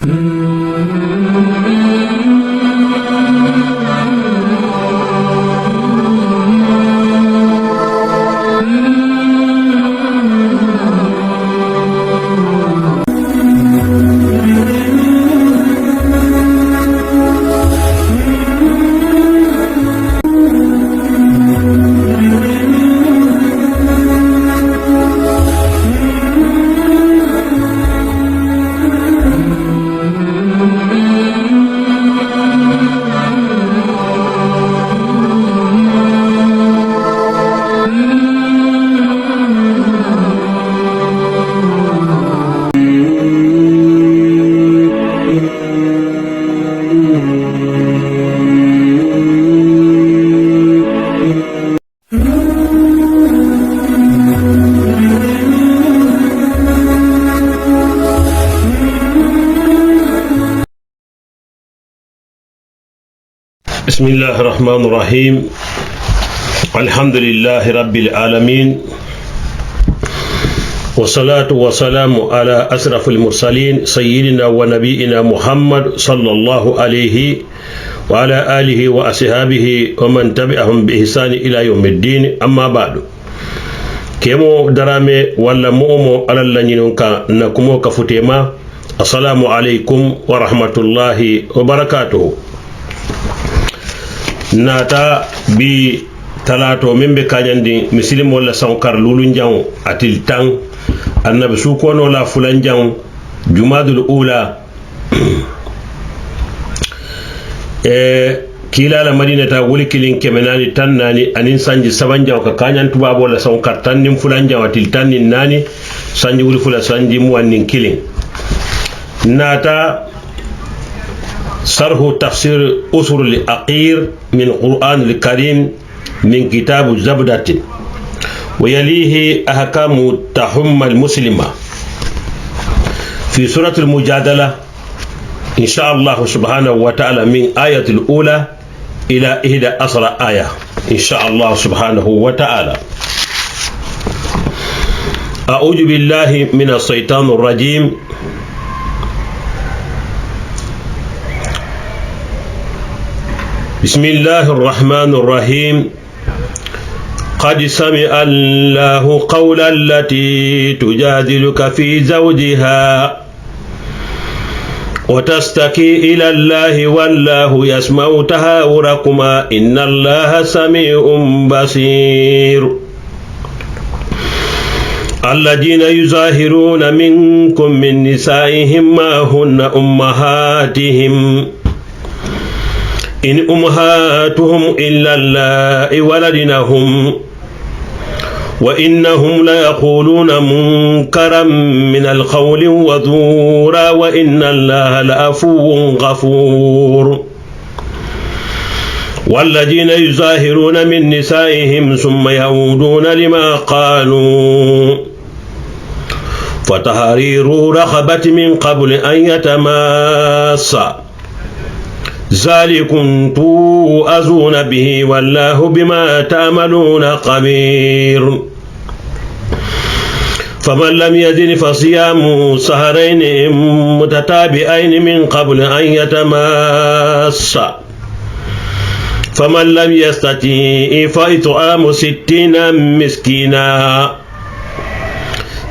بسم الله الرحمن الرحيم الحمد لله رب العالمين والصلاة والسلام على أشرف المرسلين سيدنا ونبينا محمد صلى الله عليه وعلى آله وأصحابه ومن تبعهم بإحسان إلى يوم الدين أما بعد كيمو درامي ولا مومو على اللنينونكا نكمو كفتيما السلام عليكم ورحمة الله وبركاته nata bi talato membe kanyandi muslim wala sankar lulun jang atil tang annabi su kono la fulan jang jumadul ula kila la madinata wuli kilin kemenani tan nani anin sanji saban jang ka kanyan tubabo la sankar tan nim fulan jang atil tan nin nani sanji wuli fulan sanji mu wanin kilin nata شرح تفسير أسر الأقير من القرآن الكريم من كتاب الزبدة ويليه أحكام التحمى المسلمة في سورة المجادلة إن شاء الله سبحانه وتعالى من آية الأولى إلى 11 آية إن شاء الله سبحانه وتعالى. أعوذ بالله من الشيطان الرجيم. بسم الله الرحمن الرحيم. قد سمع الله قول التي تجادلك في زوجها وتشتكي إلى الله والله يسمع تهاوركما إن الله سميع بصير. الذين يظاهرون منكم من نسائهم ما هن أمهاتهم إن أمهاتهم إلا اللائي ولدنهم وإنهم ليقولون منكرا من القول وزورا وإن الله لعفو غفور. والذين يظاهرون من نسائهم ثم يعودون لما قالوا فتحرير رقبة من قبل أن يتماسا ذلكم توعظون به والله بما تعملون خبير. فمن لم يجد فصيام شهرين متتابعين من قبل أن يتماسا فمن لم يستطع فإطعام 60 مسكينا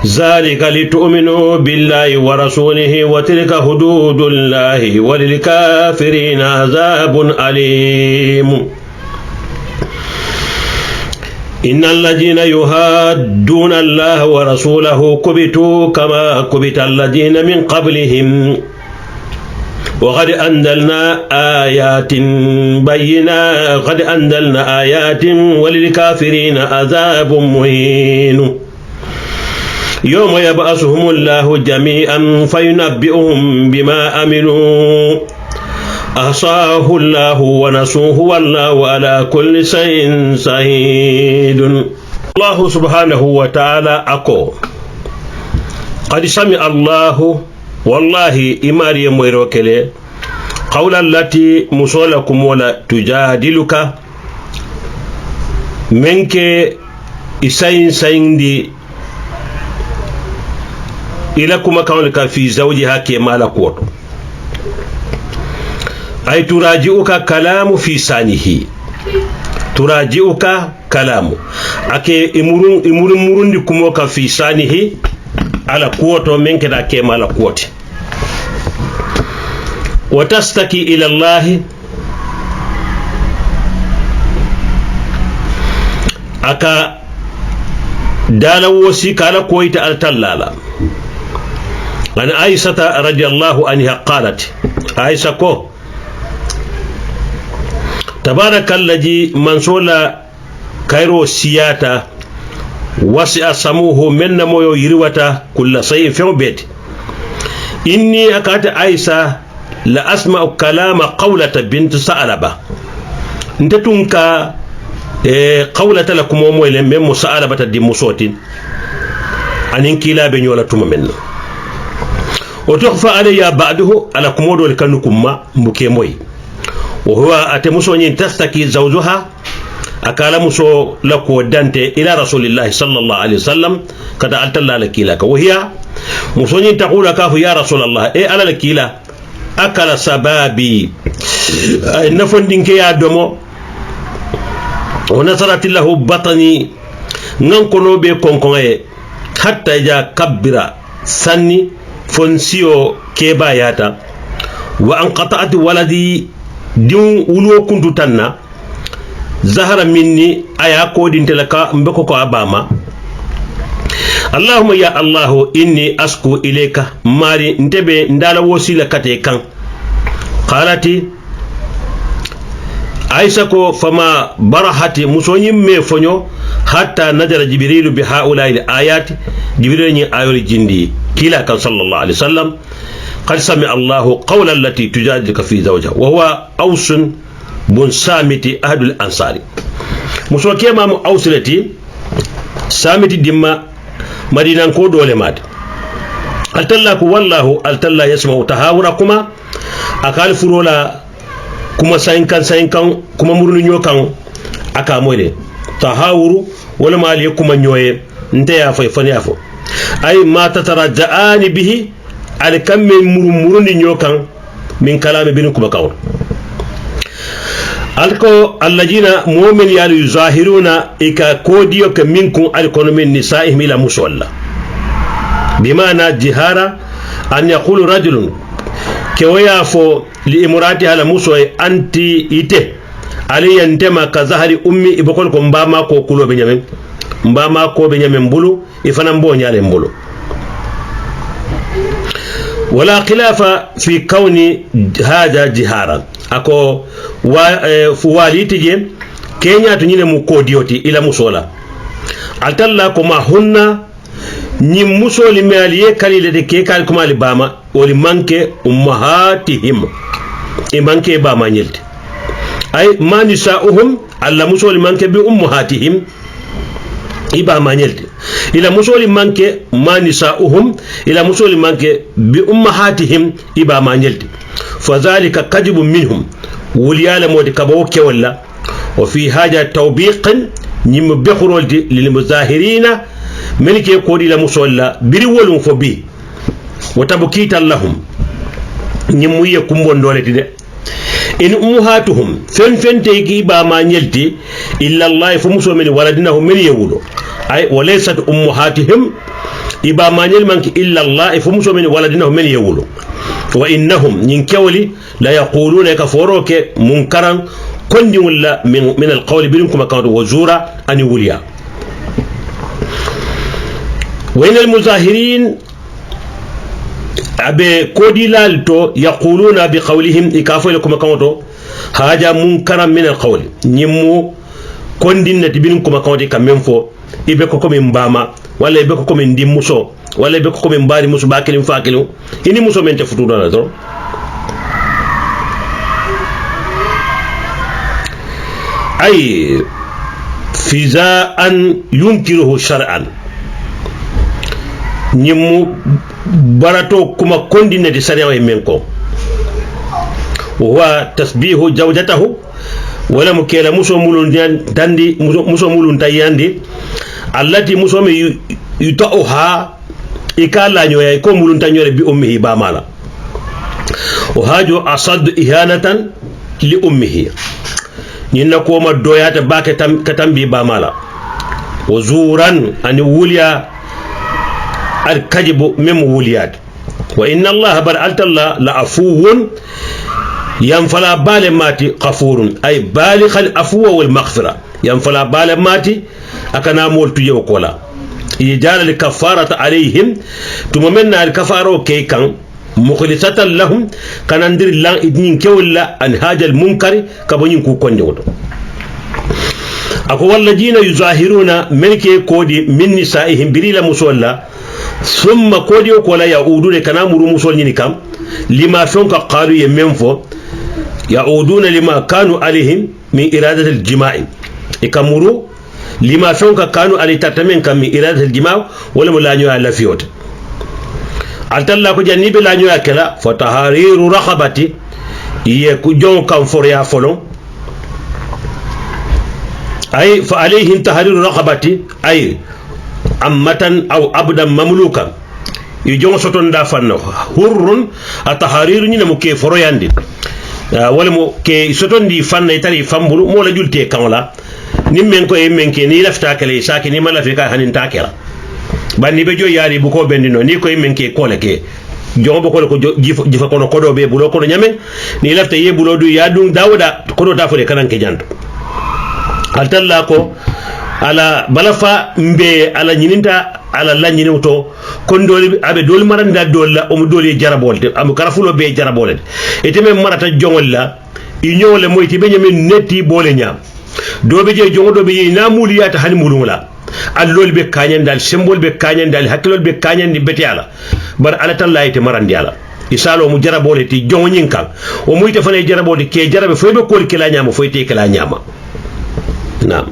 ذلك لتؤمنوا بالله ورسوله وتلك حدود الله وللكافرين عذاب أليم. إن الذين يهادون الله ورسوله كبتوا كما كبت الذين من قبلهم وقد أنزلنا آيات بينات قد أنزلنا آيات وللكافرين عذاب مهين. يوم يبعثهم الله جميعا فينبئهم بما عملوا أحصاه الله ونسوه والله على كل شيء شهيد. الله سبحانه وتعالى أقول قد سمع الله والله إماري مويروكلي قول التي مسولكم ولا تجادلك منك إساين سيندي إلى كما كان في زوجها كما لكوت ay turaji'uka kalamu fi sanihi turaji'uka kalamu ake murundi kumo ka fi sanihi ala kuoto men keda kema ala kuoti wa tastaki ila Allah aka dala wosi kala koyta altallala an aisata radiyallahu anha qalat aisha ko tabarakallazi mansola kairo siyata wasi asamuhu menna moyo yiriwata kulla sayin fewbet inni akata aisha la asma'u kalama qawlata bint sa'alaba ndetunka qawlata lakum moyle mem sa'alaba di musotin anin kila be nyola tuma menna o tukhfa alayya ba'dahu ala kumodo kanukumma mbuke moy wa huwa atamusoni tastaki zawjuha akala muso lako dante ila rasulillahi sallallahu alaihi wasallam kada altalla lakila ka wahiya musoni taqula kafu ya rasulullah ala lakila akala sababi nafondinke ya domo wa nasarati lahu batani ngankono be konkonye hatta ja kabbira sanni fonsio keba yata wa anqata'at waladi din ulo kuntu tanna zahara minni aya ko dintelaka mbeko ko abama allahumma ya allah inni asku ilayka mari ntebe ndala wosila kate kan qalati aisha ko fama barahati musonyi me fonyo hatta najara jibril bi haula'i ayati jibril ni ayori jindi kila kan sallallahu alaihi wasallam قد سمع الله قول التي تجادلك في زوجها وهو أوس بن سامت أحد الأنصار مسوكي ما أوسلتي سامت دم مدينة كودو لمات التلاك والله التلا يسمع تهاوركما أقال فرولا كما ساين كان كما مرنيو كان أكامولي تهاورو ولا ما ليكما نيوي نتيا فيفنيافو أي ما تترجعان به al kamme murundi nyokan min kalame bin kuma kawr alko allajina mu'min ya yuzahiruna ika kodiyo ka minkum alkono min nisa'ihim ila musalla bimana jihara an yaqulu rajulun kewaya fo li imrati ala musoy anti ite ali yantema ka zahari ummi ibokol ko mbama ko kulo be nyamen mbama ko be nyamen bulu ifana mbo nyale mbulu ولا خلاف في كون هذا جهارا اكو فواليتي كينيا تنيله مكوديوتي الى مسولا altalla ko ma hunna ni musoli maliye kalile de ke kal kuma libama woli manke ummahatihim e manke ba manyelti ay manisauhum alla musoli manke bi ummahatihim iba manyelti ila musoli manke manisauhum ila musoli manke bi ummahatihim iba manyelti fadhalika kadibu minhum wuliyala modi kabo ke walla wa fi haja tawbiqan nyim bekhroldi lil muzahirina melike ko di la musalla biri wolum fo bi watabukita lahum nyim wiye kumbon dole de in umhatuhum fente gi ba ma nyelti illa allah fu muso men waladinahu men yewudo ay walaysat ummuhatihim iba ma nyel manki illa allah fu muso men waladinahu men yewudo wa innahum nyin kewli la yaquluna ka foroke munkaran kondi wala min alqawl bilinkum akadu wazura ani wuliya wa inal muzahirin abe kodi lalto yaquluna bi qawlihim ikafu lakum akadu haja munkaran min alqawl nyimu kondi nati bilinkum akadu kamemfo ibe ko komi mbama wala ibe ko komi ndimmuso wala ibe ko komi mbari musu bakilim fakilu ini muso mente futudo na to ay fizaan yunkiruhu shar'an nyimu barato kuma kondine di sariya way menko wa tasbihu zawjatahu wala mukela muso mulun dandi muso mulun tayandi allati muso me yutauha ikala nyoya ko mulun tanyore bi ummihi ba mala وهاجو أصد إهانة لأمه ينكو ما دويات باك كتم بامالا وزورا أن وليا الكذب من وليات وإن الله برألت الله لعفو ينفلا بال ماتي غفور أي بالغ العفو والمغفرة ينفلا بال ماتي أكنا مول تجيو كولا يجعل الكفارة عليهم تممنا الكفارة كي كان مخلصة لهم كان ندير الله إدنين كولا أن هذا المنكر كبنين كوكون يوتو أكو والذين يظاهرون ملكي كودي من نسائهم بريلا مسولا ثم كودي وكولا يعودون كنامرو مسولين كام لما فيونك قالوا يمنفو يعودون لما كانوا عليهم من إرادة الجماع إكامرو لما فيونك كانوا عليه تتمين كم من إرادة الجماع ولم لا نيو على فيوت ألتلا كجانب لا نيو كلا فتحرير رقبتي يكجون كم فوريا فلون أي فعليهم تحرير رقبتي أي أمة أو أبدا مملوكا يجون سطن دافن حر التحرير نمو كي فروياندي wala mo ke soton di fanna itari fambulu mo la julte kamala nimmen ko e menke ni lafta kale saki ni mala fe ka hanin takela bandi be jo yari bu ko bendino ni ko e menke ko le ke jombo ko jifa kono kodo be bulo kono nyame ni lafta ye bulo du yadum dawda kodo tafure kanan ke janto altalla ko ala balafa mbe ala nyininta ala la nyinewto kon doli abe doli maranda dolla o mo doli jarabolde am karafulo be jarabolde eteme marata jongolla i ñowle moyti be ñamen netti bole ñam dobe je jongo be na muliyata hani mulungla allol be kañandal symbole be kañandal hakkilol be kañandi beti ala bar ala tan layte marandi ala isalo mu jarabole ti jongo nyinkan o moyti fane jarabode ke jarabe foybe ko kila ñama foyte kila ñama nam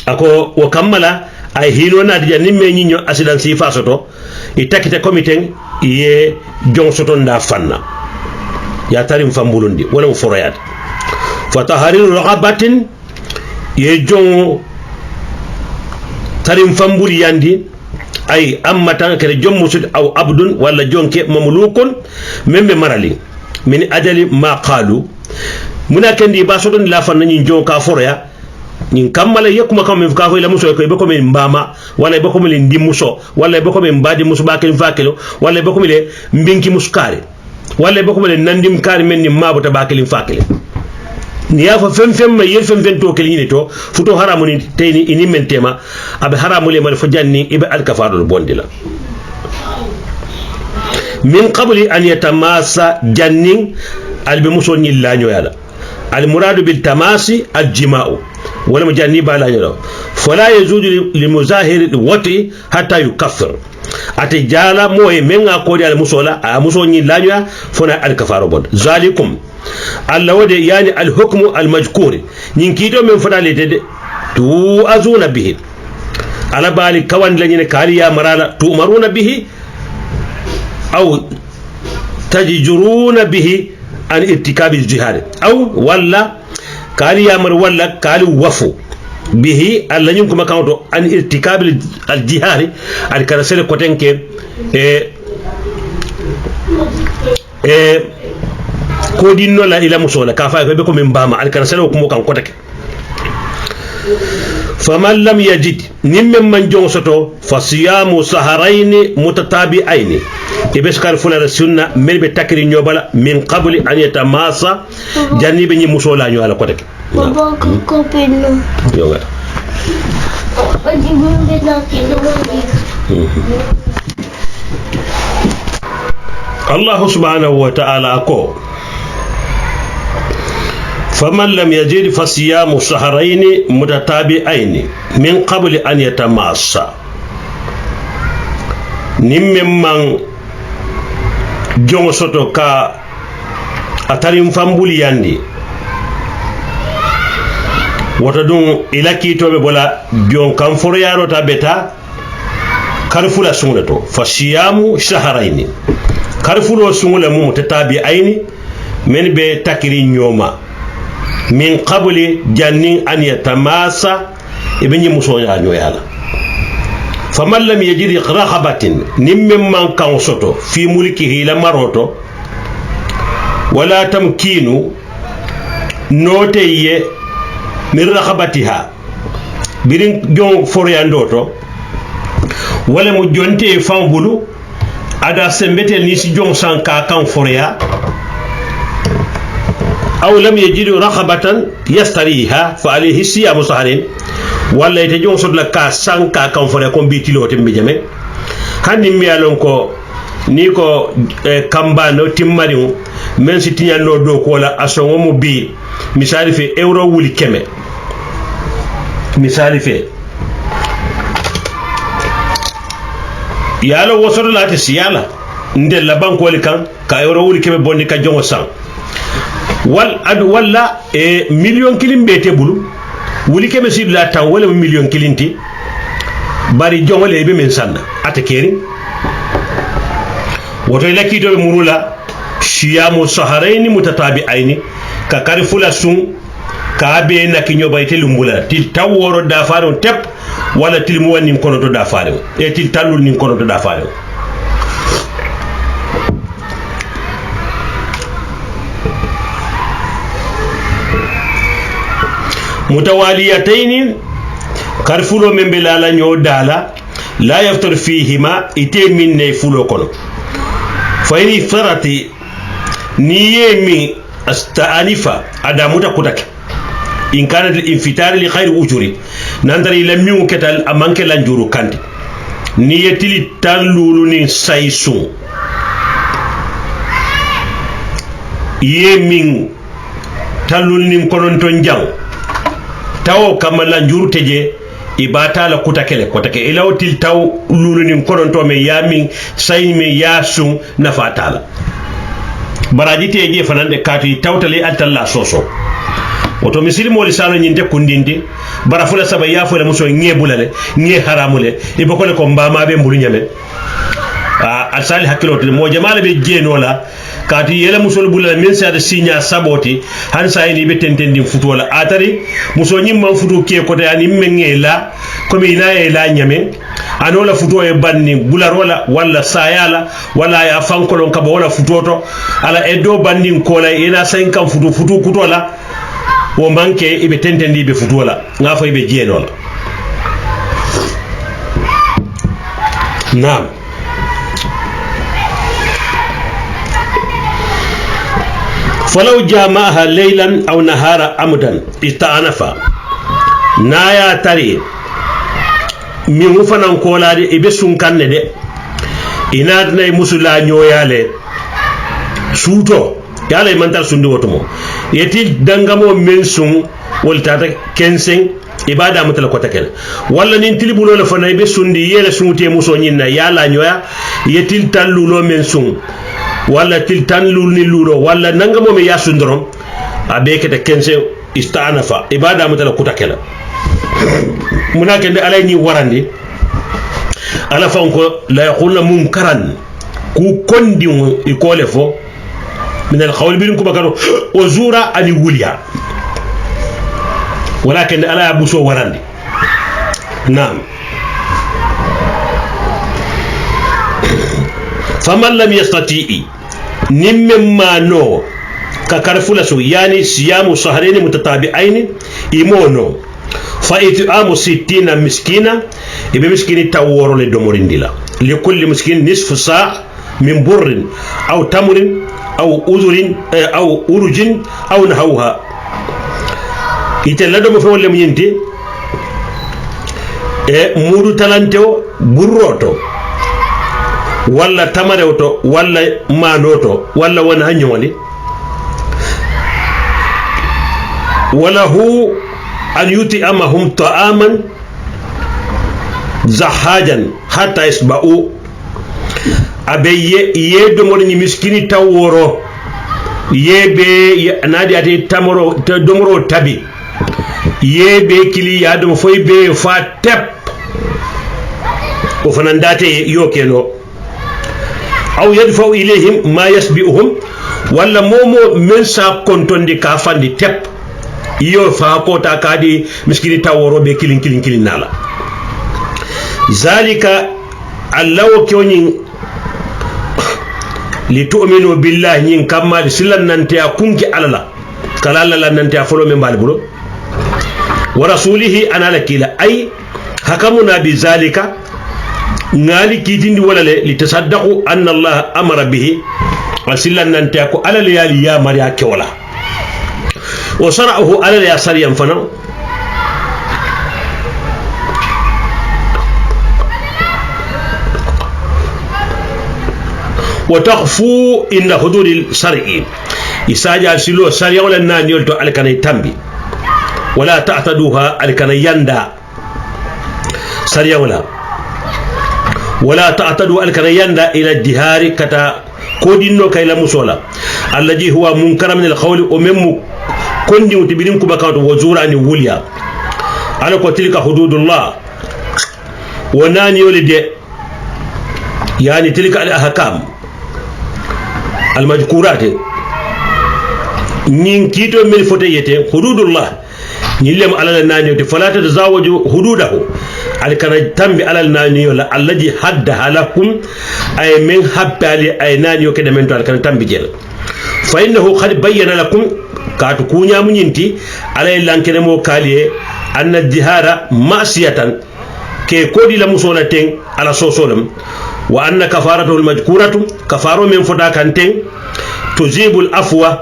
ako wo kammala ay hino na dia nimme ñinyo accident si fasoto i takite comité ye jong soto nda fanna ya tarim fambulundi wala mo foroyat fa tahriru raqabatin ye jong tarim fambuli yandi ay amma tan kere jom musud aw abdun wala jonke mamlukun membe marali min ajali ma qalu muna kendi ba soto la fanna ñin jong ka foroya nin kammala yekuma kam min ka ko la muso ko be ko min mbama wala be ko min ndi muso wala be ko min mbadi muso ba ken fakelo wala be ko min mbinki muskare wala be ko min nandim kare men ni mabo ta ba ken fakele ni ya fa fem ma yer fem to kel ni to futo haramu ni tayni ini men tema abe haramu le mal fo janni ibe al kafarul bondila min qabli an yatamassa jannin al be muso ni la nyoyala al muradu bil tamasi al jima'u ولا مجاني بالا يلو فلا يزود لمظاهر الوطي حتى يكفر أتجالا موي من أقول على مسولا مسوني لا فنا الكفار بود ذلكم الله ودي يعني الحكم المذكور نينكيدو من فنا لتد تو أزون به على بالي كوان لنين كاليا مرالا تؤمرون به أو تجرون به عن ارتكاب الجهاد أو ولا كالي يامر ولا كالي وفو به الله ينكم كاونتو ان ارتكاب الجهاد الكرسل كوتنك كودينو لا الى مسولا كافا بكم من باما الكرسل كومو كان كوتك فمن لم يجد من جونسوتو فصيام سهرين متتابعين ibeskar fulana sunna mel be takri nyobala min qabli an yatamasa janibe ni musola nyo ala kotake baba ko penno yoga Allah subhanahu wa ta'ala ko faman lam yajid fasiyamu shahrayn mutatabi'ain min qabli an yatamassa nimman jongo soto ka atarim fambuli yandi wata dun ilaki tobe bola jon kan foro yaro ta beta karfula sungula to fasiyamu shahrayn karfulo sungula mu tatabi aini men be takiri nyoma min qabli jannin an yatamasa ibni muso ya nyoyala faman lam yajid rahabatin nimmen man kan soto fi mulkihi la maroto wala tamkinu noteye min rahabatiha birin jon foryandoto wala mu jonte fanbulu ada sembete ni si jon sanka kan forya aw lam yajid rahabatan yastariha fa alayhi siyamu saharin walla ite jon sodla ka sanka kan forya ko bitilo tembe jame hanni mi alon ko ni ko kambano timmariu men si tiñanno do ko la asongo mo bi misali fe euro wuli keme misali fe yalo wosoto lati siyala ndel la banko li kan ka euro wuli keme bonni ka jongo san walla million kilim bete bulu wuli keme si la tan wala million kilinti bari jongo le be men sanna ata keri woto la kito murula siyamu saharaini mutatabi'aini ka karfula sun ka be na kinyo bayti lumbula til taworo da faaro tep wala til mu wani kono to da faaro e til talul ni kono to da faaro mutawaliyataini karfulo men belala nyo dala la yaftar fihima ite minne fulo kono fa ini farati niyemi astanifa adamuta kutake in kanat al-infitar li khair ujuri nandari lammi ketal amanke lanjuru kandi niyetili talulu ni saisu yemin talul ni kononton jang taw kama lanjuru teje ibata la kutakele kotake ilawtil taw lulu ni kononto me yamin saymi yasu nafatala baraji teje fanande katu tawtale altalla soso oto misiri mo lisano nyinte kundindi barafula saba yafo le muso nyebulale nye haramule ibokole ko mbama be mbulu nyame alsali hakilo mo jamala be jenola katu yele muso bulala min sa de signa saboti han sayni be tentendi futola atari muso nyimma futu ke ko tani mengela komi ina e la nyame anola futo e banni bularola walla sayala wala ya fankolon kaba wala futoto ala edo banni kola ina 50 futu kutola wo manke ibe tentendi be futola ngafo ibe jenola naam فلو جامعها ليلا أو نهارا أمدا استعنفا نايا تري من فنان كولا دي إبسون كان دي إنادنا مسلا نيويالي سوتو يالا يمانتال سندو وطمو يتيل دنغمو من سن والتاتا كنسن ibada mutala kota kel walla nin tilibulo la fana be sundi yele sunte muso nyinna yala nyoya yetil tallulo men sun walla til tanlul ni lulo walla nangamo me yasundrom abeke kense istanafa ibada mutala kota kel munake de alay ni warandi ala fanko la yaqulna munkaran ku kondi ikole fo min al qawl bil kubakaro wazura ani wuliya ولكن ألا أبوسو ورندي نعم فمن لم يستطيع نمما نو ككرفلسو يعني صيام شهرين متتابعين إيمونو فإطعام 60 مسكينا يبقى مسكين تاورو لدمورين ديلا لكل مسكين نصف ساعة من بر أو تمر أو أذر أو أرج أو نحوها ite lado mo fewle munyinti mudu talanteo burroto walla tamarewto walla manoto walla wona hanyoni wala hu an yuti amahum ta'aman zahajan hatta isba'u abeye yedo mo ni miskini taworo yebe nadi ati tamoro domoro tabi yebe kili yadum foy be fa tep o fanandate yokeno aw yadfa ilayhim ma yasbi'uhum walla momo men sa kontondi ka fandi tep yo fa ko ta kadi miskini taworo be kilin nala zalika allahu kewni litu'minu billahi nyin kamma silan nante akunki alala kala alla nante afolo men balbulo wa rasulihi anala kila ay hakamuna bi zalika ngali kitindi wala le litasaddaqu anna allah amara bihi wasilan nante ko alal yali ya mariya kewala wa sara'uhu alal ya sariyan fana وتخفوا إن حدود الشرع إساجا سلو سريع ولا نانيول تو الكني تامبي ولا تعتدوها الكني يندا سريع ولا تعتدوا الكني يندا إلى الدهار كتا كودينو كايلا مسولا الذي هو منكر من القول ومم كوندي وتبينكم بكات وزورا أن وليا على تلك حدود الله ونانيول دي يعني تلك الأحكام المذكورات نين كيتو من فتيته حدود الله نيلم على النانيو فلا تتزاوجوا حدوده على كان تنبي على النانيو الذي حدها لكم اي من حبالي اي نانيو كده من على كان تنبي جل فانه قد بين لكم كاتكونيا منينتي على لانكنه مو كاليه ان الجهاد معصيه كي كودي لا مسولتين على سوسولم وأن كفارته المذكورة كفارة من فدا كانتين تجيب الأفوى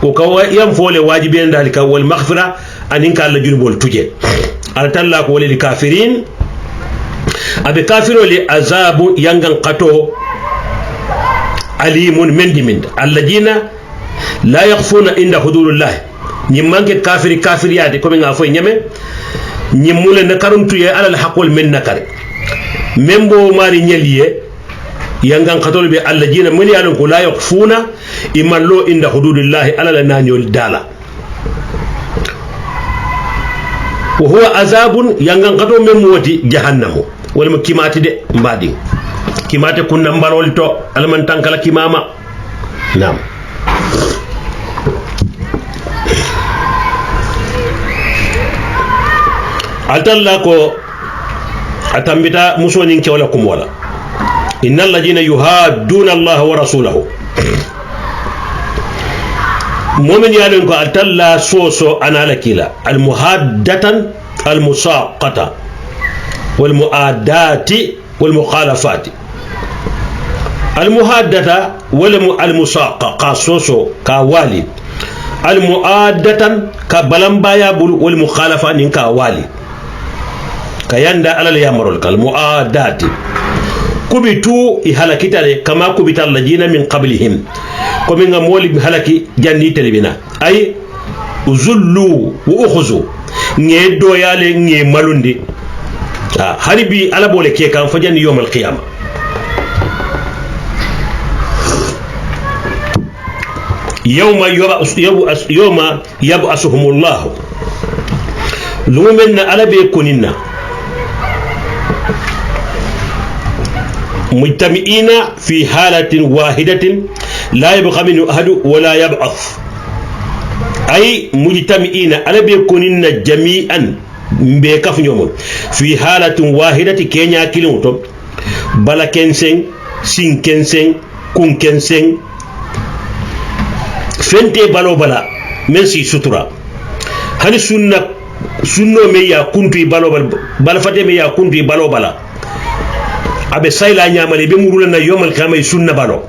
وكوا ينفول واجبين ذلك والمغفرة أن إنك الله جنوب التجي على تلاك وللكافرين أبي كافر لعذاب ينغن قطو عليم من دمين الذين لا يخفون عند حدود الله نيمان كافر يادي كومي غافو نيمه نيمول نكارون توي على الحق من نكار ممبو ماري نيليه yangan katol be alla jina mani alon ko la yakfuna imallo inda hududillahi ala la nanyol dala wa huwa azabun yangan kato mem woti jahannamu wala kimati de mbadi kimate kunna mbalol to alman tankala kimama nam atalla ko atambita musonin kewala kumwala إن الذين يهادون الله ورسوله مؤمن يالون كو أتلا سوسو أنا لكيلا المهادة المساقطة والمؤادات والمخالفات المهادة والمساقة كاسوسو كوالي المؤادة كبلمبايا والمخالفة كوالي كياندا على اليامرول كالمؤادات kubitu ihalakitale kama kubita allajina min qablihim komi nga moli halaki janni telebina ay uzullu wa ukhuzu nge doyale nge malundi haribi ala bole ke kan fajani yawmal qiyamah yawma yab'asuhumullah lumenna ala be kuninna مجتمعين في حالة واحدة لا يبقى منه أحد ولا يبعث أي مجتمعين على بيكونين جميعا بكف يوم في حالة واحدة كينيا كيلوتو بلا كنسين سين كنسين كون كنسين فنتي بالو بلا منسي سترة هل سنة ميا كنتي بالو بلا فتي ميا كنتي بالو بلا abe sayla nyamale be murula na yomal kama sunna balo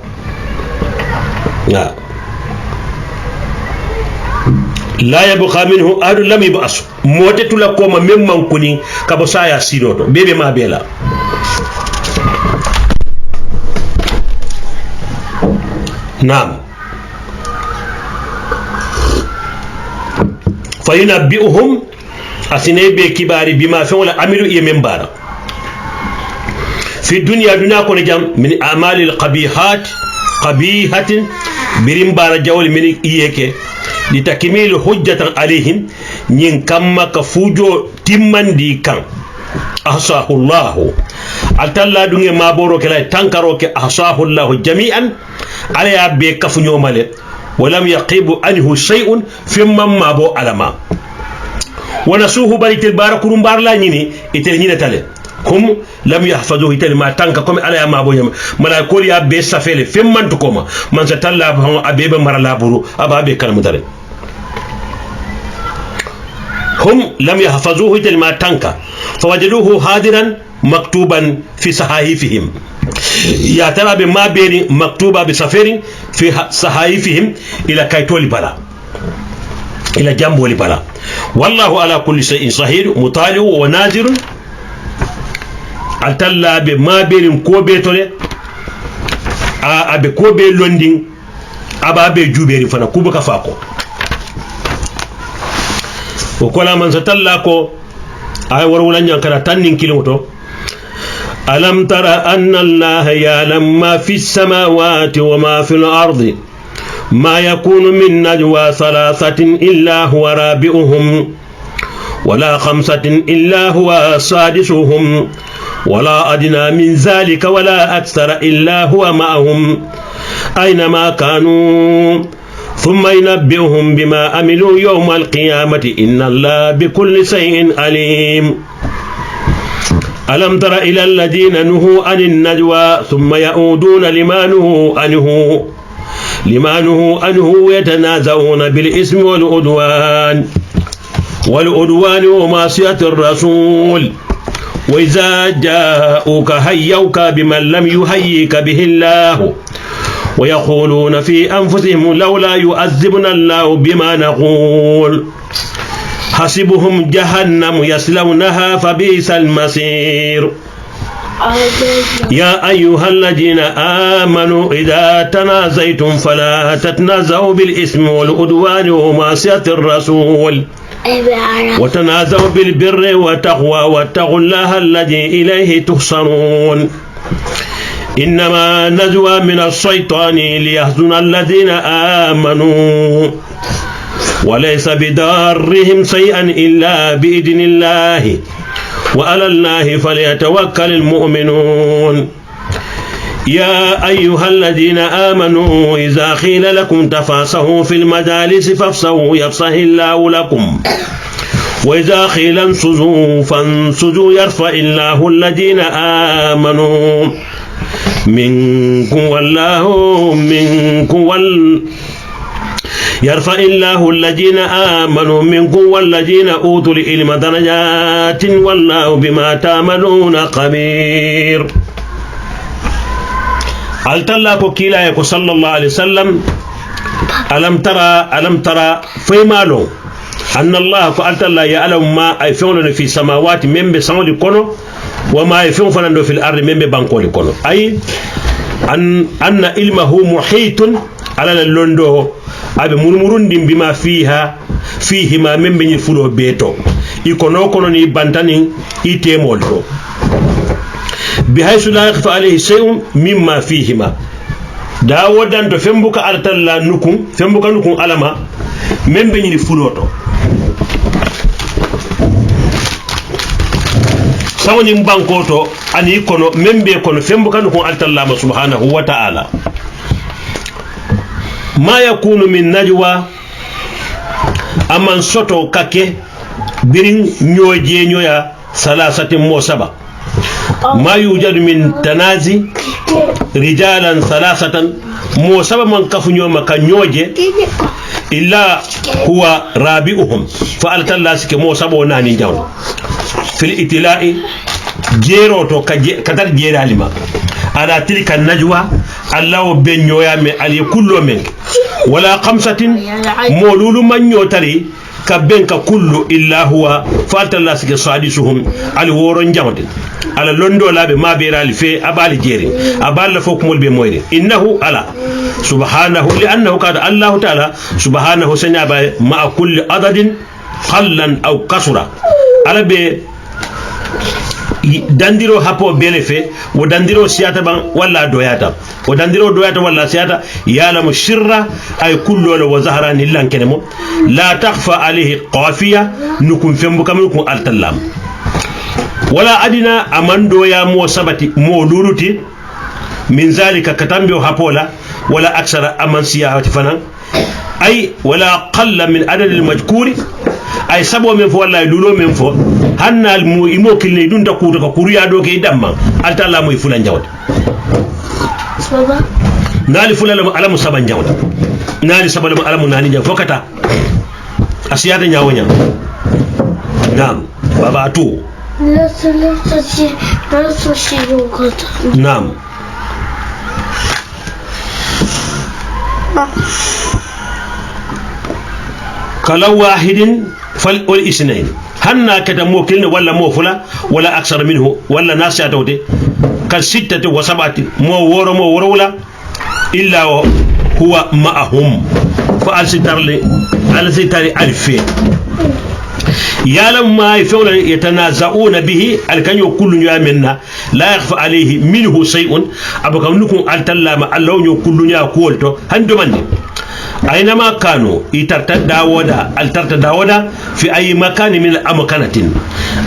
la yabqa minhu ahad lam yab'as motetu la koma memman kuni kabo saya sidoto bebe ma bela nam fa yunabbi'uhum asine be kibari bima fa wala amilu yemembara في الدنيا دنيا كون جام من اعمال القبيحات قبيحه بريمبار جول من ايكه لتكميل حجه عليهم نين كما كفوجو تيماندي كان احصاه الله اتلا دوني ما بورو كلا تانكارو كي احصاه الله جميعا على ابي كف نيومال ولم يقيب عنه شيء فيما ما بو علما ونسوه بريت البارك رمبار لا نيني اتل ني تالي hum lam yahfazuhu tel ma tanka comme ala ya mabo mala ko ya be safele femman to koma man sa talla abebe marala buru ababe kalmu dare hum lam yahfazuhu tel ma tanka fawajaduhu hadiran maktuban fi sahahifihim ya tara be mabeni maktuba bi safarin fi sahahifihim ila kaytoli bala ila jamboli bala wallahu ala kulli shay'in shahid mutali'u wa nazirun altalla be maberin ko be tole abe ko be londin aba be juberi fana kubuka fako o kola man satalla ko ay warwulan yankara tannin kilimoto alam tara anna allaha ya'lamu ma fi samawati wa ma fi al-ardi ما يكون من نجوى ثلاثة إلا هو رابعهم ولا خمسة إلا هو سادسهم ولا أدنى من ذلك ولا أكثر إلا هو معهم أينما كانوا ثم ينبئهم بما عملوا يوم القيامة إن الله بكل شيء عليم ألم تر إلى الذين نهوا عن النجوى ثم يعودون لما نهوا عنه يتنازعون بالإثم والعدوان ومعصية الرسول وإذا جاءوك حيوك بمن لم يحييك به الله ويقولون في أنفسهم لولا يعذبنا الله بما نقول حسبهم جهنم يصلونها فبئس المصير يا أيها الذين آمنوا إذا تنازيتم فلا تتنازعوا بالإثم والعدوان ومعصية الرسول وتنازعوا بالبر والتقوى واتقوا الله الذي إليه تحشرون إنما نجوى من الشيطان ليحزن الذين آمنوا وليس بضارهم شيئا إلا بإذن الله وعلى الله فليتوكل المؤمنون يا أيها الذين آمنوا إذا قيل لكم تفاسحوا في المجالس فافسحوا يفسح الله لكم وإذا قيل انشزوا فانشزوا يرفع الله الذين آمنوا منكم والله يرفع الله الذين آمنوا منكم والذين أوتوا العلم درجات والله بما تعملون خبير. التلاكو كيلا صلى الله عليه وسلم ألم ترى فيمالو أن الله قالت الله يعلم ما يفعلون في السماوات من بسمو لكونو وما يفعلون في الأرض من ببانكو لكونو أي أن علمه محيط على اللندو abe murmurundin bima fihi ma membe ni fulo beto ikono kono ni bantani itemol to bihaysu la yakhfa alayhi shay'un mimma fihima da wodan to fembuka altalla fembuka nukun alama membe ni fulo to sawni banko to ani kono membe kono fembuka nukun altalla subhanahu wa ta'ala ما يكون من نجوى أمن سوتو كاكي برين نيوجي نيويا ثلاثة موسبة ما يوجد من تنازي رجالا ثلاثة موسبة من كفو نيوما كنيوجي إلا هو رابعهم فألت الله سكي موسبة وناني جاون في الإتلاء جيرو تو كتر جيرالي ما على تلك النجوى الله بن يويا علي كل من ولا خمسة مولول من يوتري كبنك كل إلا هو فالت الله سكي صادسهم على ورن جامد على لندو لابي ما بيرالي في أبالي جيري أبال فوق مول بمويري إنه على سبحانه لأنه قال الله تعالى سبحانه سنعب مع كل عدد قلا أو كسرة على بي dandiro hapo belefe wo dandiro siyata ban walla doyata wo dandiro doyata walla siyata ya'lamu sirra ay kullu wa zahara nillan kenemo la takhfa alayhi qafiya nukum fembu kam nukum altallam wala adina amando ya mo sabati mo luluti min zalika katambi hapola wala aksara aman siyati fanan ay wala qalla min adad al majkuri ay sabo men fo walla lulo men fo hannal mo imo kilne dun ta kuta ko kuriya do ke damma alta Allah moy fulan jawta Saba nali fulan alamu saban jawta nali saban alamu nani jaw fokata asiyata nyawonya nam baba tu la sasi yogata nam kala wahidin fal wal isnayn hanna kata mo kilne wala mo fula wala aksar minhu wala nasiya tawde kal sittati wa sabati mo woro wala illa huwa ma'ahum fa al-sitari alfi يعلم ما يفعل يتنازعون به الكنيو كل يومنا لا يخفى عليه منه شيء أبقى نكون التلام الله يو كل يوم كولتو هندمني أينما كانوا يترتد داودا في أي مكان من الأمكانات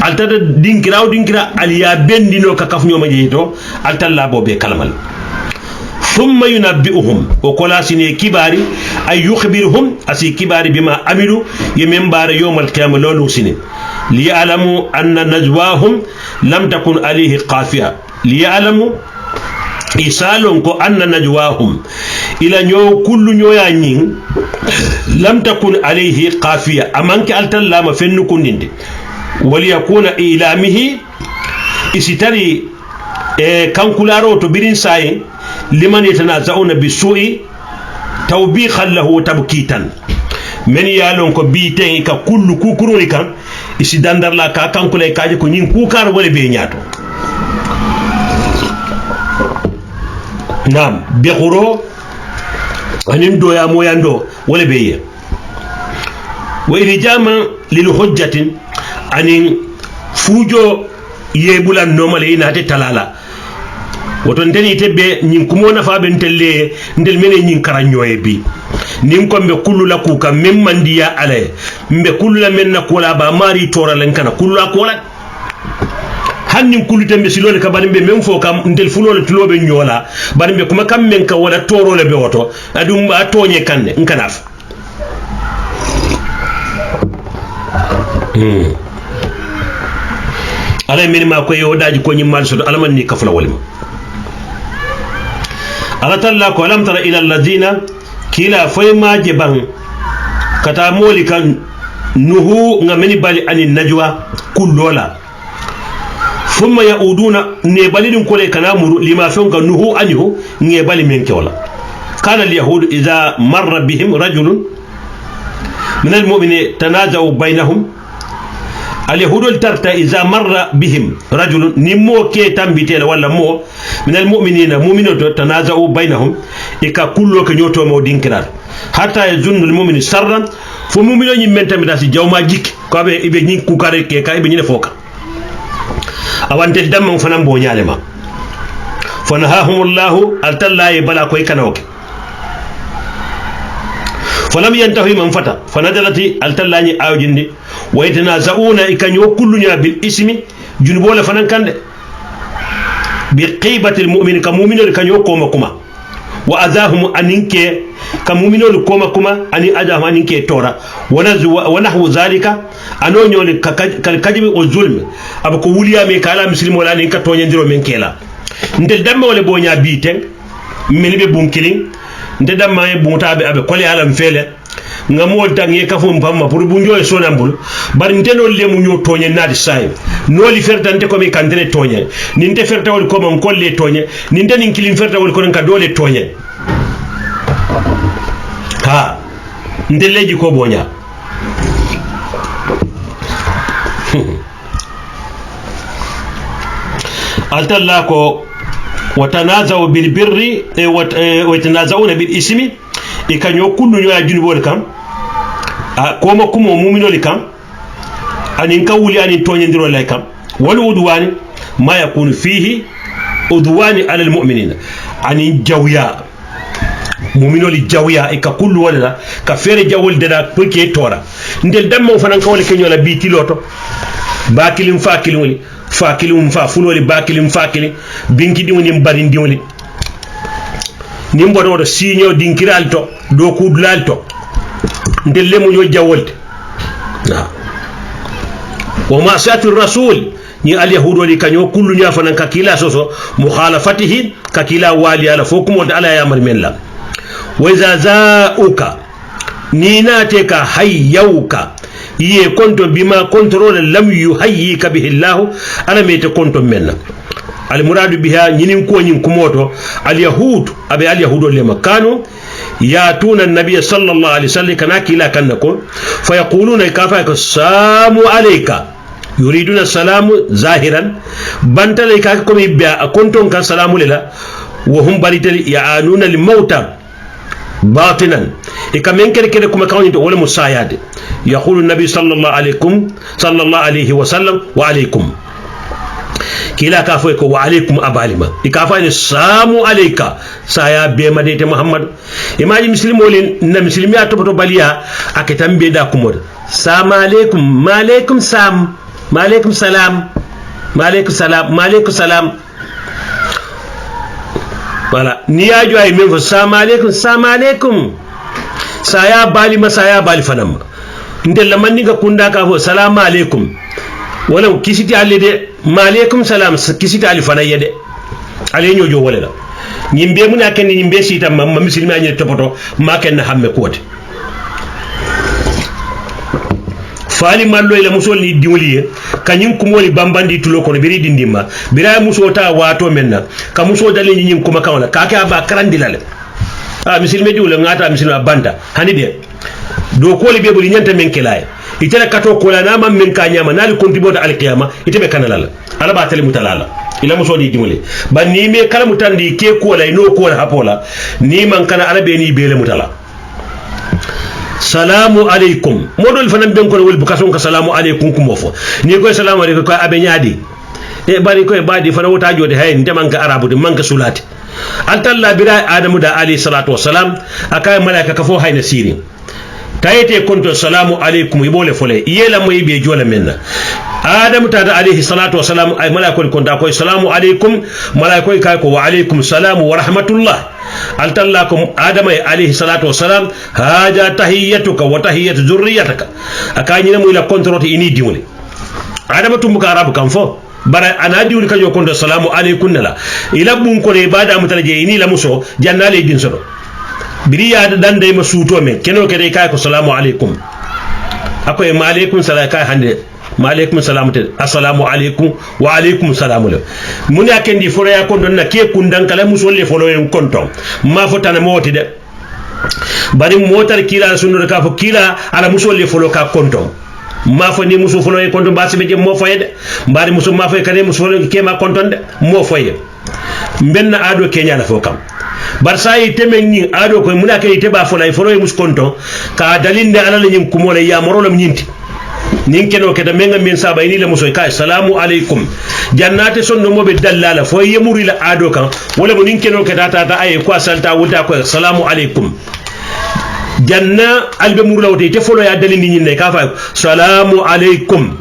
الترتد دينكرا اليابين دينو ككفنيو مجيتو التلابو بكلمل ثم ينبئهم وكلاسين كباري أي يخبرهم أسي كباري بما عملوا يمنبار يوم القيامة لولو سنين ليعلموا أن نجواهم لم تكن عليه قافية ليعلموا إسالهم أن نجواهم إلى نيو كل نيو يانين لم تكن عليه قافية أمانك ألتلام فنكن نندي وليكون إعلامه إستري كان كلارو تبرين ساين لمن يتنازعون بالسوء توبيخا له تبكيتا من يالون كو بيتين كا كل كوكروني كان isi dandar la ka kankule kaje ko nyin kukar wala be nyaato nam be khuro anin do ya moyando wala be ye wa irijama lil hujjatin anin fujo yebulan nomale ina te talala woton tani tebbe nyin kumo nafa ben telle ndel mene nyin karanyoye bi nin ko mbe kullu la kuka mem mandiya ale mbe kullu la men nakola ba mari tora len kana kullu akola hannin kullu tembe silole ka bari mbe mem fo kam ndel fulole tulobe nyola bari mbe kuma kam men ka wala toro le be woto adum ba tonye kanne nkanaf ala men ma ko yodaji ko nyimmal so alaman ni kafla walima ala talla ko lam tara ila alladina kila fayma jeban kata molikan nuhu ngameni bali anin najwa kullola thumma yauduna ne balidin kole kana muru lima fonka nuhu anhu ne bali men kewla kana alyahud idha marra bihim rajulun min almu'minin tanaza'u bainahum اليهود ترتا إذا مر بهم رجل نمو كي تنبتين ولا مو من المؤمنين مؤمنون تنازعوا بينهم إكا كله كنيوتو مو دينكرار حتى يظن المؤمن سرا فمؤمنون يمن تمداسي جوما جيك كابي إبي نين كوكاري كي كاي بنين فوكا أوان تدام فنان بونيالما فنهاهم الله التلا يبلا كوي كنوك فلم ينتهي من فتى فنزلت التلاني آوجندي ويتنازعون إكانيو كلنا بالاسم جنبولا فنان كان بقيبة المؤمن كمؤمن إكانيو كوما كما وأذاهم أنينك كمؤمن كوما كما أني أذاهم أنينك تورا ونحو ذلك أنونيو كالكذب والظلم أبكو وليا ميكالا مسلم ولا نينك تونيندرو من كيلا ندل دم ولا بونيا بيتن من بونكيلين ndeda may buntabe abe kole alam fele ngamo tangi kafum pamma pour bunjo e sonambul bar ndeno lemu nyo tonye nadi say no li fertante ko mi kandere tonye ninte ferta wol ko mon kolle tonye ninte nin kilim ferta wol ko ka dole tonye ha ndeleji ko bonya altalla ko وتنازعوا بالبر ويتنازعون بالاسم إكانيو كل نوع جنبول كام كوما كومو مؤمنو لكام أن ينكولي أن ينتونيندرو لكام والعدوان ما يكون فيه عدوان على المؤمنين أن ينجويا مؤمنو لجويا إكا كل ولا كفير جوال ددا بكي تورا ندل دمو فنان كولي كنيو لا بيتي لوتو باكلين فاكلين ولي fakili fa fuloli bakili fakili binki diwni mbari diwni nimbo do sinyo dinkiral to do kudlal to ndelle mo yo jawolte na wa ma'siyatu rasul ni al yahudo li kanyo kullu nya fanan ka kila soso mukhalafatihi ka kila wali ala fokum wonta ala ya marmella wa iza za'uka ni nate ka hayyauka ye konto bima contrôle lam yuhayyika bihi Allah ala mete konto menna al muradu biha nyinin ko nyin kumoto al yahud abe al yahudo le makano ياتون النبي صلى الله عليه وسلم كنا كلا كنكم فيقولون كافا السلام عليك يريدون السلام ظاهرا بنت لك كم يبيا كنتم كسلام لله وهم بريتل يعانون الموتى باطنا كمن كده كما كانوا ولا مسايد يقول النبي صلى الله عليه وسلم وعليكم kila ka foy ko wa alaykum abalima ikafa ni samu alayka saya be madete muhammad imaji muslimolin na muslimiya to baliya aketambe da kumod sama alaykum maaleykum sam maaleykum salam maaleykum salam maaleykum salam wala ni yajo ay men fo sama alaykum saya bali fanam ndella man ninga kunda ka fo salamu alaykum wala kisiti alide maaleykum salam kisiti ali fana yede ale ñojo wala la ñimbe mu na ken ñimbe sita ma muslimi añe topoto ma ken hamme kote fali mallo ila musol ni diwliye kanyim kumoli bambandi tulo kono biri dindima bira muso ta wato menna ka muso dale ñim kuma kawla ka ka ba karandilale muslimi diwle ngata muslimi banta hanide do koli be boli nyanta men kelay itela kato kola na man men kanyama nal kontiboda al qiyama itebe kanalala ala ba tele mutalala ila muso di dimole ban ni me kala mutandi ke kola no kola hapola ni man kana ala be ni bele mutala salamu alaikum modol fanan ben ko wol bukason ka salamu alaikum kumofo ni ko salamu alaikum ko abe nyaadi e bari ko e badi fana wota jode hay ndemanka arabu de manka sulati altalla bira adamu da alayhi salatu wassalam akay malaika ka fo hayna siri tayete konto salamu alaikum ibole fole yela moy be jola menna adamu tada alayhi salatu wassalam ay malaika ko da ko salamu alaikum malaika kay ko wa alaikum salam wa rahmatullah altallakum adama alayhi salatu wassalam haja tahiyyatuka wa tahiyyatu zurriyyatika akanyina mo ila kontroti ini diwle adama tumbuka arabu kam fo bara anadi wuli kanyo konto salamu alaikum nala ila bun ko le bada mutalaje ini la muso jannale din sodo biriya dan dai masuto men keno ke dai kai ko salamu alaikum akoy ma alaikum salaka hande ma alaikum salamatu assalamu alaikum wa alaikum salamu mun ya kendi foro ya kondo na ke kundan kala muso le folo en konto ma fotana moti de bari motar kila sunu ka fo kila ala muso le folo ka konto ma fo ni muso folo en konto basi be je mo foyede bari muso ma fo kane muso folo ke ma kontonde mo foye benna ado kenya la fo kam bar say temen ni ado ko muna kay teba fo lay folo e mus konto ka dalinde ala la nyim kumola ya morolam nyinti nin keno keda menga min saba ini la muso kay salamu alaikum jannate sonno mobe dallala fo yemuri la ado kan wala mo nin keno keda ta ay ko salta wuta ko salamu alaikum janna albe murlawte te folo ya dalindi nyinne ka fa salamu alaikum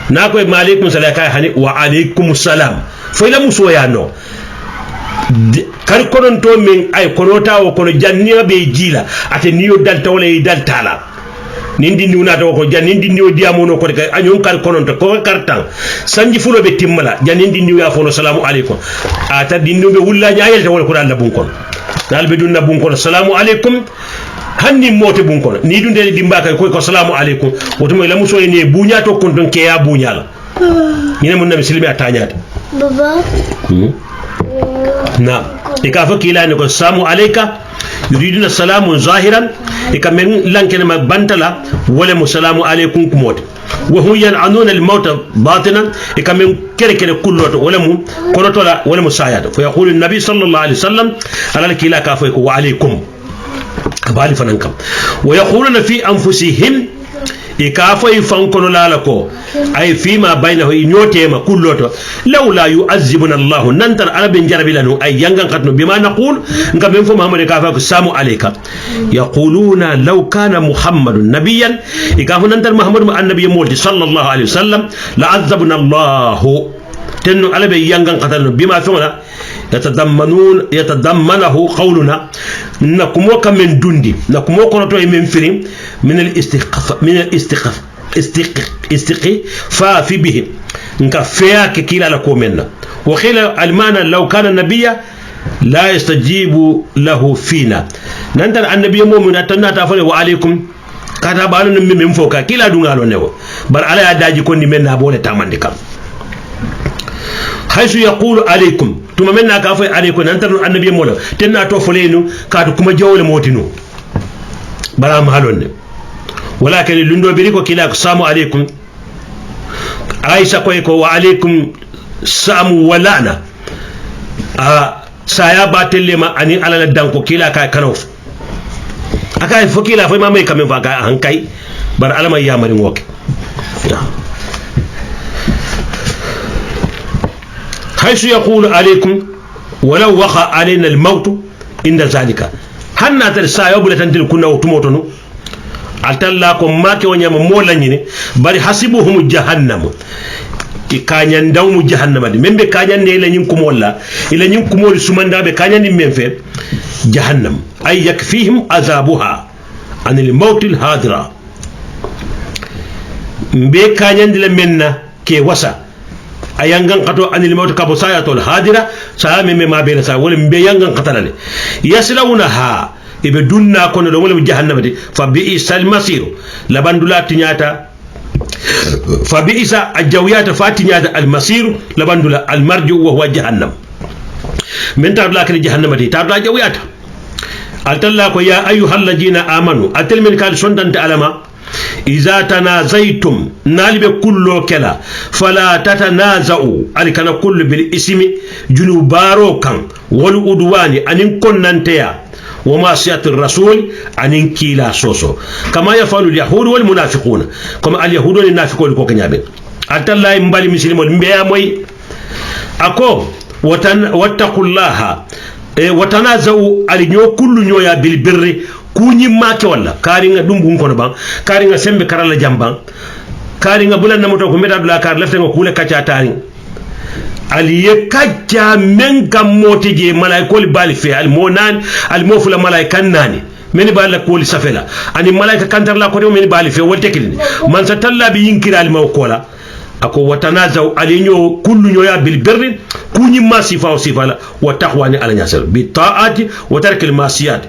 na ko ma alaikum salaka hani wa alaikum salam fo la muso ya no kar konon to min ay konota o kono janniya be jila ate niyo dalta wala daltala nindi niuna to ko janindi niyo diamono ko kay anyon kar konon to ko kartan sanji fulo be timmala janindi niyo ya fono salamu alaikum ata dinno be wulla nyaayel to wala ko dal bun kon dal be dunna bun kon salamu alaikum hanni mote bun kon ni dunde dimba kay ko salamu alaikum woto moy lamu so ne bunya to kon don ke ya bunyala ni mun nabi silmi atanyata baba نعم إكافة كلا نقول السلام عليك يريدون السلام ظاهرا إكمن لانكنا ما بنتلا ولا السلام عليكم كموت وهم ينعنون الموت باطنا إكمن كره كل ولا مو كرتولا ولا مساعد فيقول النبي صلى الله عليه وسلم على الكلا كافة وعليكم بالي فنانكم ويقولون في أنفسهم ikafa ifankono lalako ay fima bainahu inyotema kulloto laula yu'azzibuna Allah nantar arabin jarabilanu ay yangan katno bima naqul ngam en fo Muhammad kafa ko samu alayka yaquluna law kana Muhammadun nabiyyan ikafa nantar Muhammad annabiy molti sallallahu alaihi wasallam la'azzabna Allah tenno alabe yangan katno bima fona yatadammanahu qawluna nakumo kamen dundi nakumo kono to men firim min al استخفاف به nka feya ke kila la komenna wa khila almana law kana nabiyya la yastajibu lahu fina nantan annabiy mu'min tanna ta fale wa alaikum kata balu min foka kila dungalo newo bar ala ya daji ko ni menna bole tamandi kam haythu yaqulu alaikum tuma menna ka fa alaikum nantan annabiy mola tenna to folenu kadu kuma jawle motinu bara mahalonne walakin lundo biriko kila samu alaikum aisha ko wa alaikum samu walana saya batellema ani alala danko kila ka kanof aka fo kila fo mamay kamen fa ka hankay bar alama yamari ngoke haythu yaqulu alaikum walau waqa alaina almaut inda zalika hanna tar saya bulatan til kunna tumotono altalla ko make wonyama molanyini bari hasibuhum jahannam kanyan dawmu jahannama de membe kanyan ne la nyin kumolla ila nyin kumoli sumandabe kanyan ni memfe jahannam ay yakfihim azabuha anil mautil hadira mbe kanyan de la menna ke wasa ayangan qato anil maut kabo sayatul hadira sa meme ma be sa wala mbe yangan qatalale yaslawnaha ibe dunna kono do wala jahannama de fa bi isal masir labandula tinyata fa bi isa ajawiyata fatinyata al masir labandula al marju wa huwa jahannam min tabla kal jahannama de tabla jawiyata altalla ko ya ayyuhal ladina amanu atel min kal sondante alama iza tanazaitum nalibe kullo kala fala tatanazau alikana kullu bil ismi junubaro kan wal udwani anin konnanteya وما سيات الرسول عن كيلا سوسو كما يفعل اليهود والمنافقون كما اليهود والمنافقون كوكنيابي اتلا يمبالي مسلم مبيا موي اكو واتقوا الله وتنازعوا النيو كل نيويا بالبر كوني ماكي ولا كارينغا دمبون كونو بان كارينغا سمبي كارالا جامبان كارينغا بولان نموتو كو ميدا بلا كار لفتنغا كولا كاتيا تارين aliye kajja men kam motije malaikol bali fe al monan al mofula malaikan nani men bala ko li safela ani malaika kantar la ko men bali fe wolte kilini man sa talla bi yinkira al mawkola ako watanazaw alinyo kullu nyoya bil birri kunyi masifa o sifala wa taqwani ala nyasal bi taati wa tark al masiyat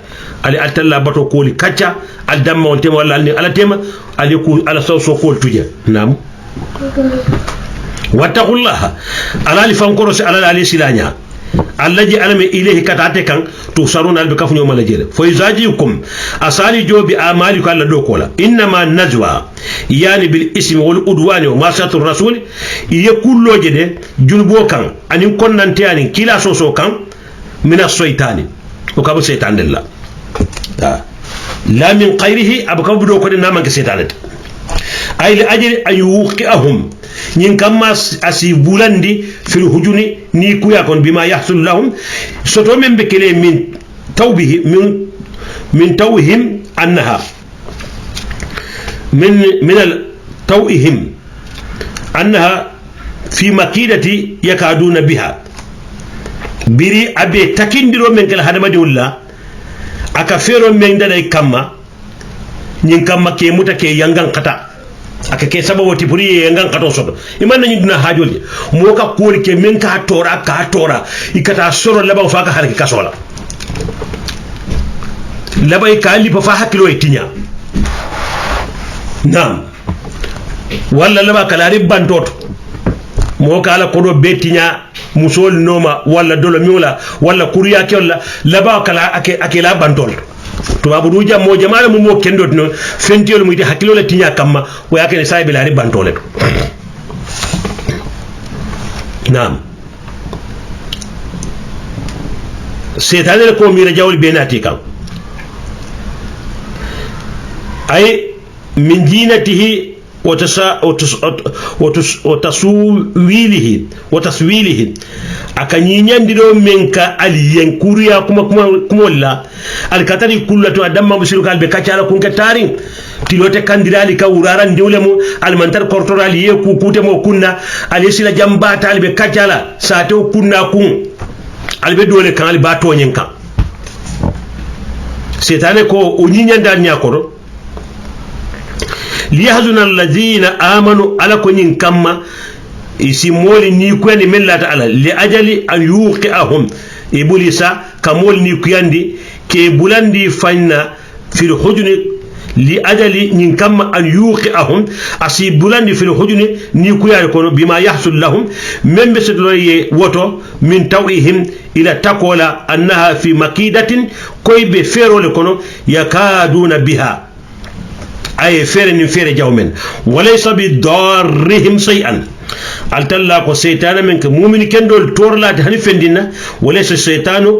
ali altalla bato ko li kacca al damma on tema wala ala tema ali ku ala so ko tuje nam واتقوا الله على لفانكروس على علي سلانيا الذي علم إليه كتاتكان توصلون على بكفن يوم الجيل فيزاجيكم أصالي جو بأعمالك على دوكولا إنما النجوى يعني بالاسم والعدوان ومعصية الرسول يقول له جده جنبوكان أن يكون ننتياني كلا سوسو كان من الشيطان وكابو سيطان لله لا من غيره أبقى بدوكولا نامان كسيطانت أي لأجل أن يوقعهم ñin kamma asi bulandi fil hujuni ni kuya kon bima yahsul lahum soto men be kele min tawbihi min tawhim annaha min al tawhim annaha fi makidati yakaduna biha biri abe takindiro men kala hadama de wala aka fero men dalay kamma ñin kamma ke muta ke yangan kata aka ke sababu tipuri yangan kato soto iman nañu dina hajol mo ka koli ke men ka tora ikata soro laba fa ka harki kasola laba ka lipa fa hakilo e tinya nam walla laba kala ribbantoto mo kala kodo betinya musol noma walla dolo miola walla kuriya ke walla laba kala ake la bantol tubabu du jam mo jamaala mo kendo no fentiol mu di hakilo la tinya kamma o yakene saybe la ribantole nam setane ko mira jawli benati kam ay min jinatihi وتصويله أكنيني دو منك الين كوريا كما لا الكتاري كل تو أدم مسلوك البكتشارا كون كتارين تلوتة كاندرالي كوراران دولمو المنتر كورتورالي يكو كوتمو كنا اليسلا جنبات البكتشارا ساتو كنا كون البدولة كان الباتو ينكا سيتاني كو ونيني دار نياكورو liyahzuna alladhina amanu ala kunin kamma isi moli ni kuyandi min la ta'ala li ajali an yuqi'ahum ibulisa kamol ni kuyandi ke bulandi fanna fil hujni li ajali nin kamma an yuqi'ahum asi bulandi fil hujni ni kuyari kono bima yahsul lahum men be sedloye woto min tawihim ila takola annaha fi makidatin koybe ferole kono yakaduna biha ay fere ni fere jawmen walaysa bi darrihim shay'an altalla ko seytana men ke mu'min kendol torlade hani fendina walaysa shaytanu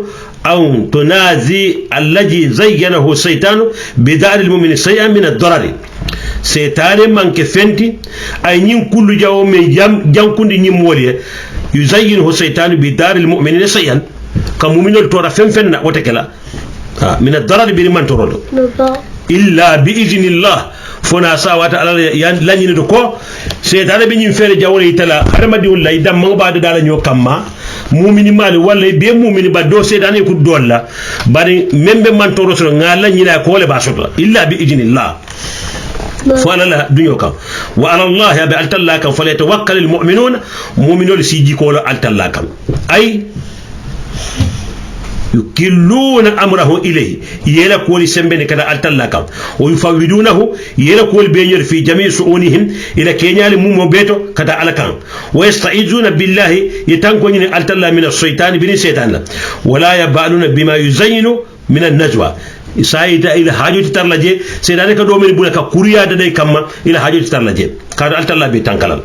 aw tunazi allazi zayyanahu shaytanu bi dar al mu'min shay'an min ad-darar seytane man ke fenti ay nyin kullu jawo men jankundi nyim woliye yuzayyinuhu shaytanu bi dar al mu'min shay'an kam mu'minol tora fenna wotekela min ad-darar bi man torodo illa bi idhnillah fona sawata ala lañini to ko seetane be ñim fere jawre itala harmadi wallahi dam ma baade dala ño kamma mumini mali wallahi be mumini ba do seetane ku dolla bari membe man to rosro ngala ñina ko le ba soto illa bi idhnillah fala la duño kam wa ala allah bi altalla kam falyatawakkal al mu'minun mu'minul siji ko la altalla kam ay يكلون أمره إليه يلا كول سمبني كذا ألتلاكم ويفوضونه يلا كول بينير في جميع شؤونهم إلى كينيا لمو بيتو كذا ألكان ويستعيذون بالله يتنكون ألتلا من الشيطان بن الشيطان ولا يبالون بما يزين من النجوى سايدا إلى حاجة ترلجي سيدنا كدومين بولا كوريا داي كما إلى حاجة ترلجي كذا ألتلا بيتانكلال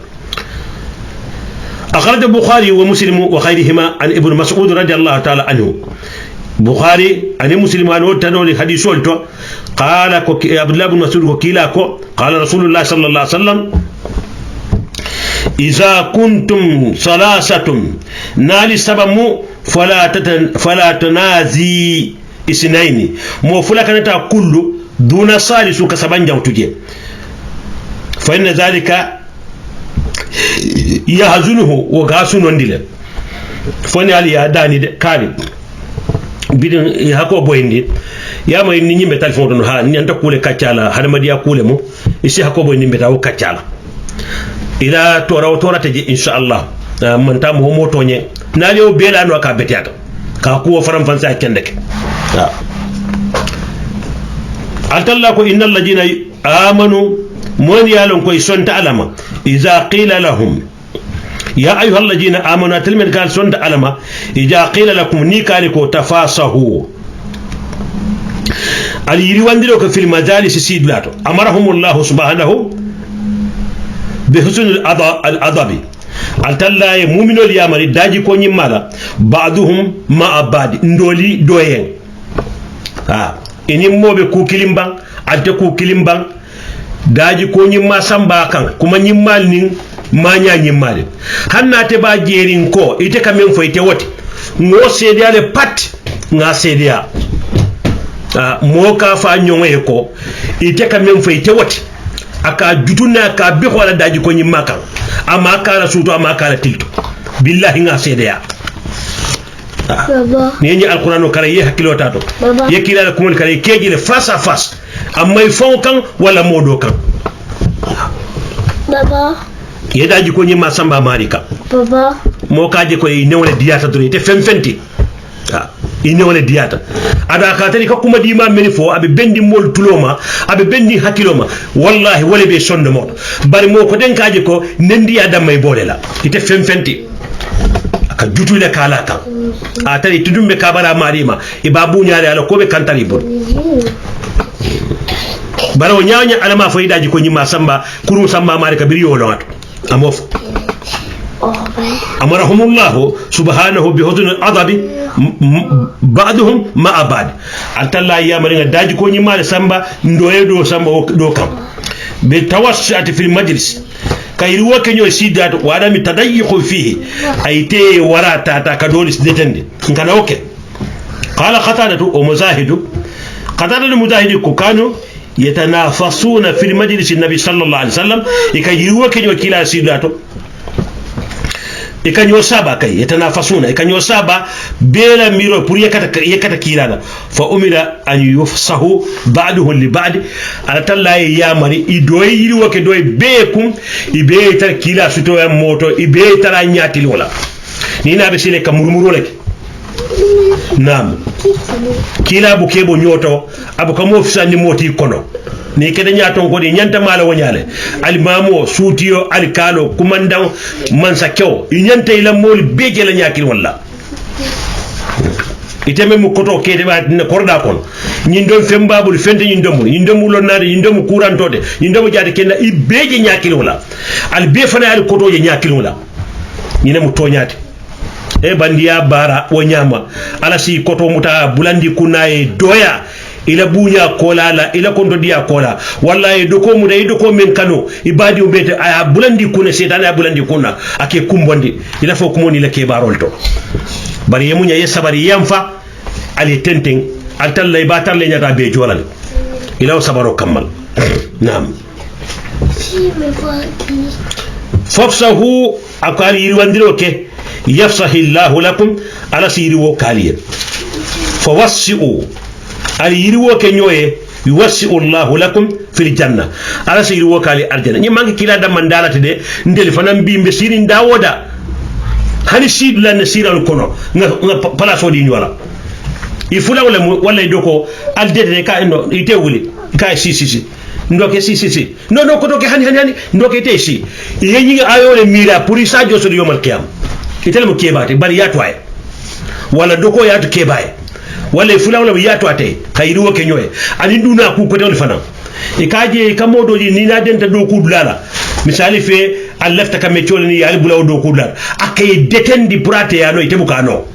أخرج البخاري ومسلم وغيرهما عن ابن مسعود رضي الله تعالى عنه بخاري عن مسلم عن تنول حديث قال عبد الله بن مسعود قال رسول الله صلى الله عليه وسلم إذا كنتم ثلاثة نال سبم فلا تنازي اثنين مو فلا كانت كل دون ثالث كسبان جوتجي فإن ذلك يحزنه وغاسون وندله فني علي داني كاري bidin hako boyndi yama ni nyimbe telephone don ha nyanta kule kaccala hadamadiya kule mo isi hako boyndi mbeta o kaccala ila tora taji inshallah man tam ho moto nye nali o bela no ka betiata ka ko faram fansa kendeke altalla ko innal ladina amanu mon yalon koy sonta alama iza qila lahum يا أيها الذين آمنوا تلمن قال سند علما إذا قيل لكم نيكالكو تفاسهوا اليرواندلوك في المجالس سيدلاتو أمرهم الله سبحانه بحسن الأدب altalla mu'minol yamari daji ko nyimmala ba'duhum ma abadi ndoli doyen ini mobe ku kilimban adde ku kilimban daji ko nyimma samba kan kuma nyimmal nin manya nyimmale hanna te ba jerin ko ite kamen fo ite woti ngo sedia le pat nga sedia mo ka fa nyonwe ko ite kamen fo ite woti aka jutuna ka bi wala daji ko nyimma kan ama kala suto ama kala tilto billahi nga sedia ni alquran kala ye hakilo tato ye kila ko mon kala keji le face à face amma fon kan wala modo kan baba yedaji ko nyima samba marika baba mo kaje ko ne wala diata dore te femfenti ine wala diata ada ka tani ka kuma di ma meni fo abe bendi mol tuloma abe bendi hakiloma wallahi wala be sonno mo bari mo ko den kaje ko nendi adam may bolela ite femfenti aka jutule kala kan atari tudumbe kabala marima ibabu nyaare ala ko be kantali bon baro nyaanya alama fo idaji ko nyima samba kuru samba marika biriyo longato amof أمرهم الله سبحانه بحسن الأدب بعضهم مع بعض أنت الله يا مرينا داجي كوني مال سامبا ندوي سامبا دو كام بالتوسعة في المجلس كيروا كنيو سيدات وعدم التضيق فيه أيتي ورا تاتا كدولس دتندي كان أوكي قال قتادة ومزاهد قتادة المزاهد كانوا يتنافسون في المجلس النبي صلى الله عليه وسلم يكيروا كنيو كلا سيداتو ikanyo saba kai yatanafasuna ikanyo saba bela miro pour yakata kirala fa umira an yufsahu ba'dahu li ba'd ala talla ya mari idoy yiri woke doy bekum ibe tar kila suto ya moto ibe tar nyati wala ni na be sile kamurmuro lek nam kila bu kebo nyoto abu kamo fisani moti kono ni kede nyaton ko di nyanta mala wonyale al mamo sutiyo al kalo kumandan mansa kew nyanta ila mol beje la nyakil walla iteme mu koto kede ba ne korda kon nyin don fembabul fente nyin domu lonnade nyin domu kurantode nyin domu jaade kenna i beje nyakil wala al be fana al koto je nyakil wala nyine mu toñati e bandiya bara wonyama ala si koto muta bulandi kunaye doya ila bunya kola la ila kondo dia kola wallahi doko mu de doko men kano ibadi umbete aya bulandi kuna setana ya bulandi kuna ake kumbondi ila fo kumoni la ke barolto bari yemunya yesabari yamfa ali tenten altalla ibatar le nyata be jolal ila sabaro kamal nam fafsahu akari yirwandiro ke yafsahillahu lakum ala siri wo kaliye fawassi'u ali yiriwo ke ñoye yuwassi'u Allahu lakum fil janna ala siri wo kali arjana ñi mangi kila da mandalati de ndel fanam bi mbe siri ndawoda hani sid la ne siral kono nga palaso di ñola il fula wala doko al dede ka ndo ite wuli ka si ndoke si no ko doke hani ndoke te si yenyi ayole mira pour isa joso di yomal qiyam itel mo kebate bari yatwaye wala doko yatu kebaye wala fula wala yato ate khairu ke nyoy ani duna ku ko tawli fana e kaje kamodo ni na denta do ku dulala misali fe allafta kam ciol ni yali bulaw do ku dulala akay detendi prate ya no ite bu kano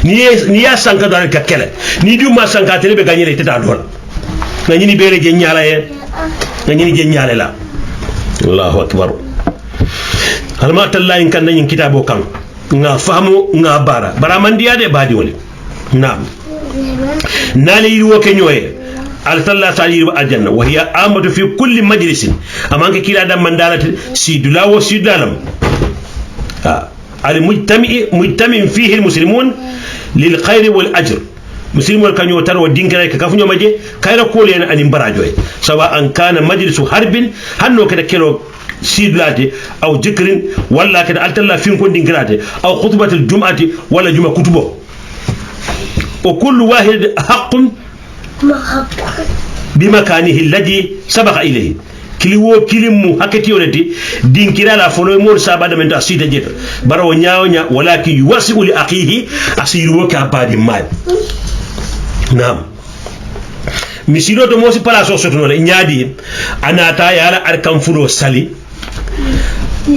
ni ya sanka dal ka kele ni du ma sanka tele be ganyele teta dol ngani ni bele je nyala ye ngani ni je nyala la Allahu akbar alma tallahi kan nan kitabo kan nga fahamu nga bara mandiya de badi wala na'am nali yirwo ke ñoye al talla ta yirwa aljanna wa hiya amatu fi kulli majlisin amanka kila dam mandalati sidula wa sidalam al mujtami fihi al muslimun lil khair wal ajr muslimu kanyo tarwa dinkere ka kafunyo maje kayra kole en anim barajo sawa an kana majlisu harbin hanno kada kelo sidlate aw jikrin walla kada al talla fin ko dinkirate aw khutbatul jum'ati wala juma kutubo وكل واحد حق بمكانه الذي سبق إليه كليو كلمو حكتي ولدي دين كلا لا فلو مور سابا من تأسيد جد برو نياو ولكن يوسع لأخيه أسيرو كاباد مال نعم مسيرو تو موسي بلا سوسو نيادي أنا تاي على أركان فلو سالي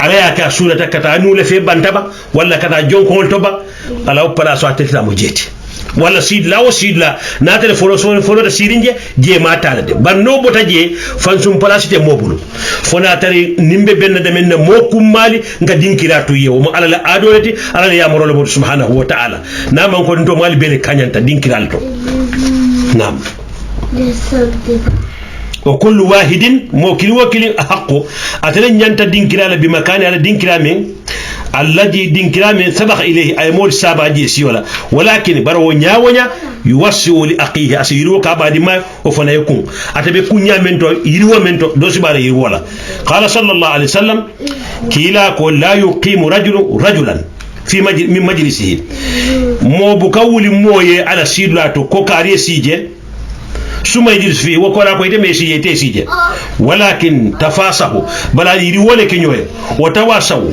على ياكا سورة كتا نول في بانتبا ولا كتا جون كول توبا على أوبلا سوات تلا مجيتي wala sidla na tele folo da sirinje je mata de banno bota je fansum palasite mobulu fona tari nimbe benna de men mo kummali nga dinkira to yewo mo alala adolati alala ya morolo bo subhanahu wa ta'ala na man ko to mali bele kanyanta dinkiral to nam wa kullu wahidin mo kili wakili haqqo atale nyanta dinkirala bi makani ala dinkira men الذي دينكرا من سبق إليه أي مول سابع جيسي ولا ولكن برو نياونا يوسع لأخيه أسيرو كابا ما وفنا يكون أتبي كونيا منتو يروا منتو دوسي بار يروا قال صلى الله عليه وسلم كلا كل لا يقيم رجلا في من مجلسه مو بكول مويه على سيدلاتو كوكاري سيجي سما يجلس فيه وكولا كويته ميسي يتسيجي ولكن تفاسه بلا يروا لك نيوي وتواسوا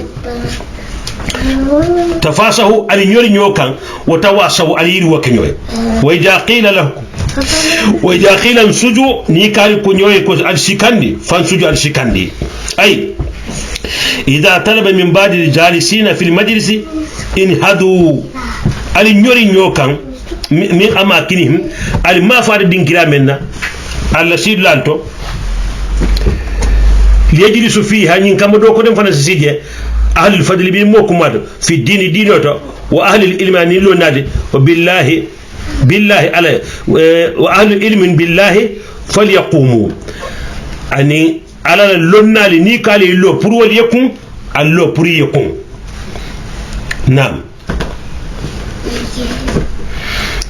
تفاسه على نيوري نيوكان وتواسوا على يروا كنيوي وإذا قيل انسجوا نيكال كنيوي كوز الشيكاندي فانسجوا الشيكاندي أي إذا طلب من بعض الجالسين في المجلس انهدوا على نيوري نيوكان من أماكنهم على ما فارد دينكرا منا على سيد لانتو ليجلسوا فيها نينكام دو كودم فنسيجي أهل الفضل بين موكمات في الدين دينوتو وأهل العلم نيلو نادي بالله على وأهل العلم بالله فليقوموا أني على اللون نالي نيكالي لو برو يكون اللو بري يكون نعم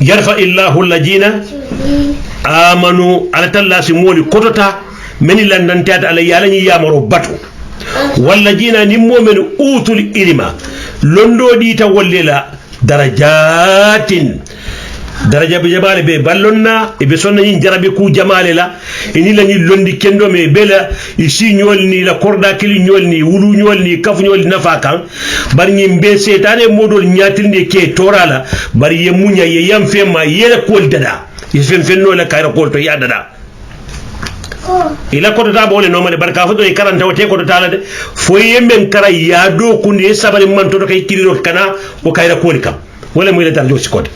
يرفع الله الذين آمنوا على تلا سمولي كتوتا من لندن تات على يالني يامرو باتو والذين نمو من أوتوا العلم لندو ديتا وليلا درجات daraja be jabale be ballonna e be sonna ni jarabe ku jamale la ini la ni londi kendo me bela isi nyol ni la korda kili nyol ni wulu nyol ni kafu nyol nafa kan bar ni be setane modol nyatinde ke torala bar ye munya ye yam fe ma yele kol dada yefem fenno la kayra kol to ya dada ila ko ta bole no male barka fodo e karanta wote ko tala de fo yemben kara ya do kunde sabari man to kay kiriro kana o kayra kol kam wala mo ila dar do sikode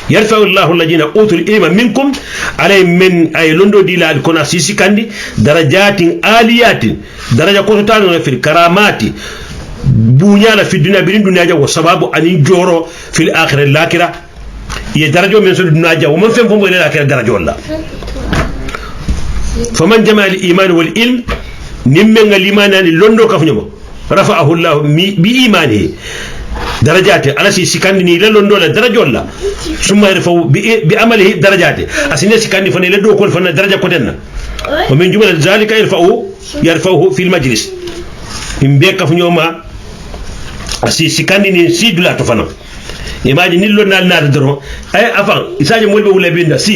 يرفع الله الذين أوتوا العلم منكم على من أي لندو دي لا كنا سيسي كاندي درجات عاليات درجة كوتان في الكرامات بنيانا في الدنيا بين الدنيا وسبب أن يجورو في الآخرة اللاكرة يدرجو من سود الدنيا ومن فهم إلى الآخرة درجة الله فمن جمع الإيمان والعلم نمن الإيمان لندو كفنيمو رفعه الله بإيمانه درجات على سيكاندي لندو لا درجة الله ثم يرفع بعمله درجات أسنى سيكاندي فني لدو كل فن درجة كتنا ومن جملة ذلك يرفعه في المجلس إن بيك فنيوما سيكاندي نسيد لا تفنا imagine nillo nal doro ay afan isaje molbe wala binda si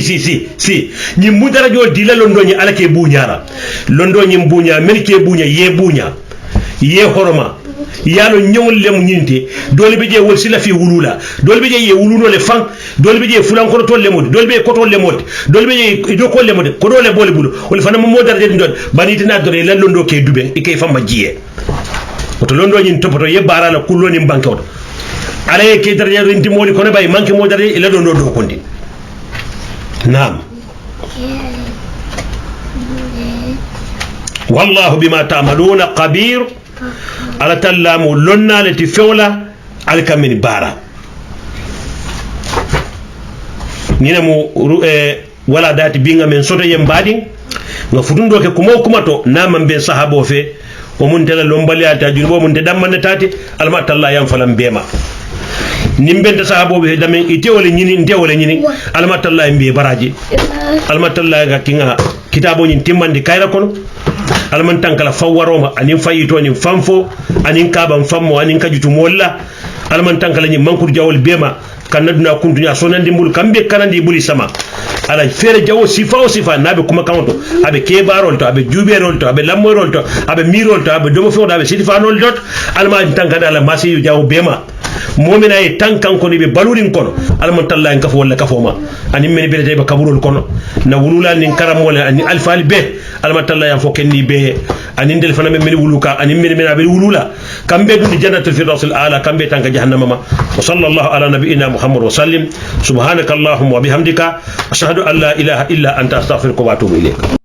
ni mu darajo dila londo ni alake buñara londo ni buña melke buña ye horoma yalo ñewol lem ñinte dole be je wol sila fi wulula dole be je ye wuluno le fan dole be je fulan ko to le mod dole be ko to le mod dole be je do ko le mod ko dole bole bulu wol fana mo daraje ndon baniti na dore la londo ke dube e kay fama jiye to londo ñin topoto ye barala kullo ni banke oto ala ke daraja renti moli kono bay manke mo daraje ila do do kondi naam wallahu bima ta'maluna qabir ala tallamu lonna leti fewla al kamini bara nina mu wala dati binga men soto yem badin nga futundo ke kumato naman be sahabo fe o mun tela lombali ata junbo mun te damman tati alma talla yam falam bema nimbenta sahabo be damen ite wala nyini alma talla mbi baraji alma talla ga kinga kitabo nyin timmandi kayra kono alman tankala fawaroma anin fayito ni famfo anin kaban fammo anin kajutu molla alman tankala ni mankur jawol bema kanaduna kuntunya sonandi mbul kambe kanandi buli sama ala fere jawo sifa nabe kuma kamoto abe kebarol to abe juberol to abe lamorol to abe mirol to abe domo fo abe sidifanol dot alman tankada ala masi jawo bema momina e tankan ko ni be balurin kono alman talla en kafo wala kafoma ani men be be kaburul kono na wulula nin karam wala ani alfal be alman talla ya fo kenni be ani ndel fana men wuluka ani men be wulula kambe dun jannatul firdaus al ala kambe tanka jahannama ma wa sallallahu ala nabiina muhammad wa sallim subhanakallahumma wa bihamdika ashhadu an la ilaha illa anta astaghfiruka wa atubu ilayk